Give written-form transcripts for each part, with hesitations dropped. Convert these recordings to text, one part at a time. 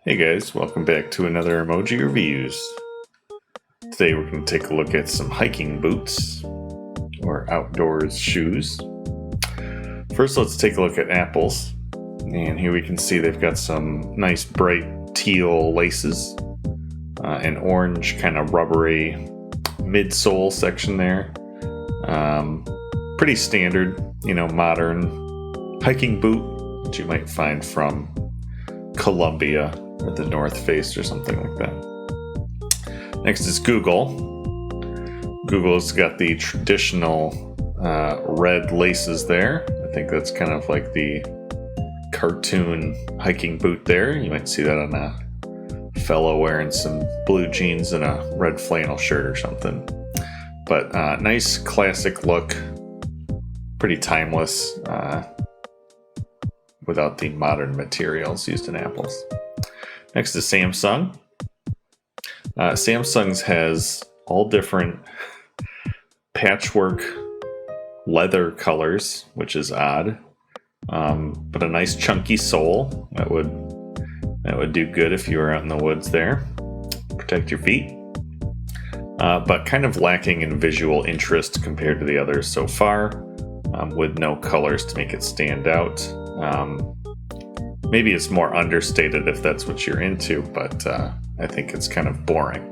Hey guys, welcome back to another Emoji Reviews. Today we're going to take a look at some hiking boots or outdoors shoes. First, let's take a look at Apple's. And here we can see they've got some nice bright teal laces, an orange kind of rubbery midsole section there. Pretty standard, modern hiking boot that you might find from Columbia or the North Face or something like that. Next is Google. Google's got the traditional red laces there. I think that's kind of like the cartoon hiking boot there. You might see that on a fellow wearing some blue jeans and a red flannel shirt or something. But nice classic look, pretty timeless without the modern materials used in Apple's. Next is Samsung. Samsung's has all different patchwork leather colors, which is odd, but a nice chunky sole that would do good if you were out in the woods there. Protect your feet, but kind of lacking in visual interest compared to the others so far, with no colors to make it stand out. Maybe it's more understated if that's what you're into, but I think it's kind of boring.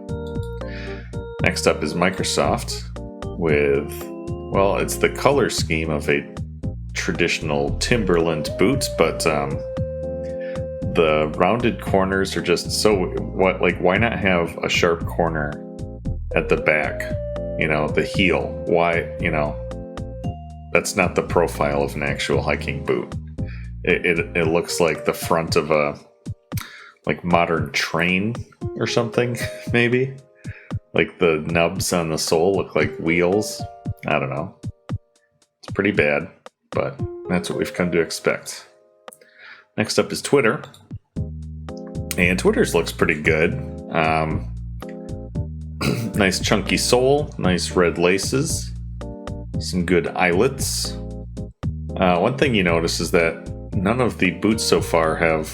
Next up is Microsoft with, well, it's the color scheme of a traditional Timberland boot, but the rounded corners are just so, why not have a sharp corner at the back? The heel. Why, that's not the profile of an actual hiking boot. It looks like the front of a modern train or something, maybe. Like the nubs on the sole look like wheels. I don't know. It's pretty bad, but that's what we've come to expect. Next up is Twitter. And Twitter's looks pretty good. Nice chunky sole, nice red laces, some good eyelets. One thing you notice is that none of the boots so far have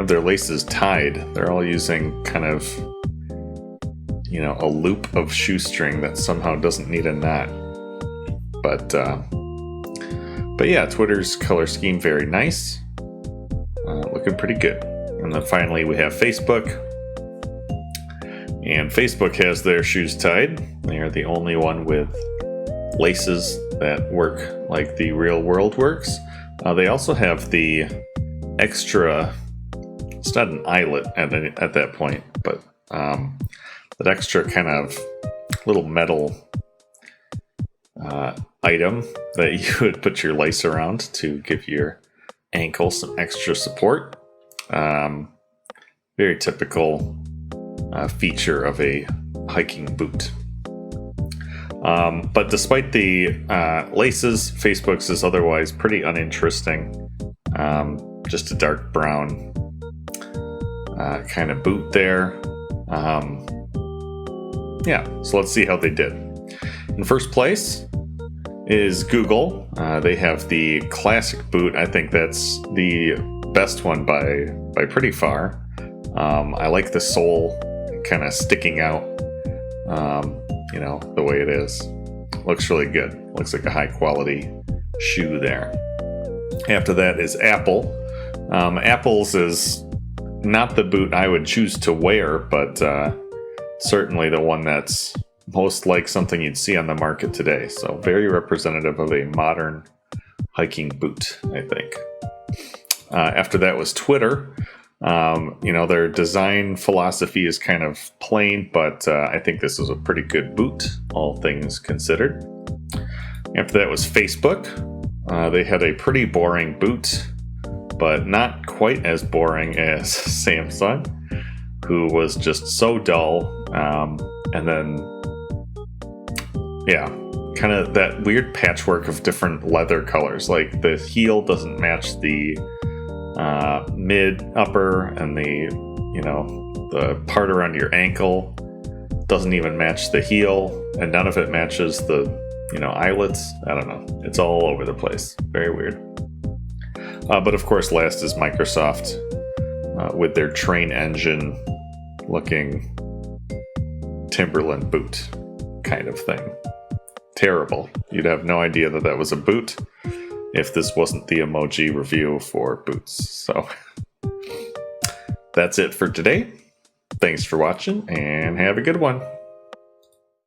their laces tied. They're all using kind of, a loop of shoestring that somehow doesn't need a knot. But yeah, Twitter's color scheme, very nice. Looking pretty good. And then finally we have Facebook. And Facebook has their shoes tied. They are the only one with laces that work like the real world works. They also have the extra, it's not an eyelet at that point, but that extra kind of little metal item that you would put your lace around to give your ankle some extra support. Very typical feature of a hiking boot. But despite the laces, Facebook's is otherwise pretty uninteresting. Just a dark brown kind of boot there. So let's see how they did. In first place is Google. They have the classic boot. I think that's the best one by pretty far. I like the sole kind of sticking out. The way it is. Looks really good. Looks like a high quality shoe there. After that is Apple. Apple's is not the boot I would choose to wear, but certainly the one that's most like something you'd see on the market today. So very representative of a modern hiking boot, I think. After that was Twitter. Their design philosophy is kind of plain, but I think this is a pretty good boot, all things considered. After that was Facebook. They had a pretty boring boot, but not quite as boring as Samsung, who was just so dull. And then, kind of that weird patchwork of different leather colors. Like the heel doesn't match the mid, upper, and the part around your ankle doesn't even match the heel, and none of it matches the eyelets. I don't know. It's all over the place. Very weird. But of course, last is Microsoft. with their train engine looking Timberland boot kind of thing. Terrible. You'd have no idea that that was a boot if this wasn't the emoji review for boots. So that's it for today. Thanks for watching and have a good one.